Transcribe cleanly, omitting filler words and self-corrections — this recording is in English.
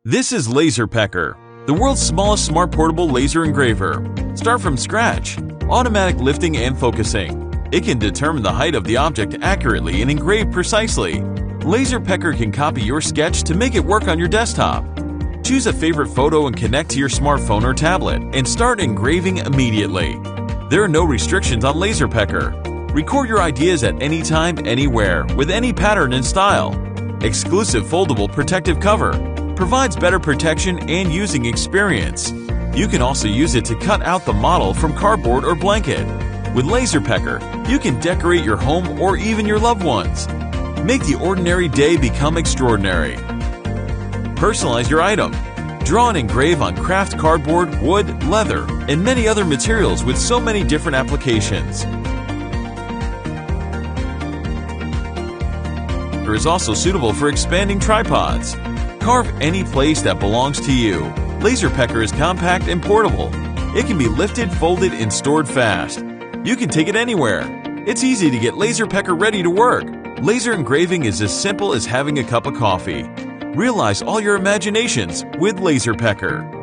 This is LaserPecker, the world's smallest smart portable laser engraver. Start from scratch. Automatic lifting and focusing. It can determine the height of the object accurately and engrave precisely. LaserPecker can copy your sketch to make it work on your desktop. Choose a favorite photo and connect to your smartphone or tablet and start engraving immediately. There are no restrictions on LaserPecker. Record your ideas at any time, anywhere, with any pattern and style. Exclusive foldable protective cover. Provides better protection and using experience. You can also use it to cut out the model from cardboard or blanket. With LaserPecker, you can decorate your home or even your loved ones. Make the ordinary day become extraordinary. Personalize your item. Draw and engrave on craft cardboard, wood, leather, and many other materials with so many different applications. It is also suitable for expanding tripods. Carve any place that belongs to you. LaserPecker is compact and portable. It can be lifted, folded, and stored fast. You can take it anywhere. It's easy to get LaserPecker ready to work. Laser engraving is as simple as having a cup of coffee. Realize all your imaginations with LaserPecker.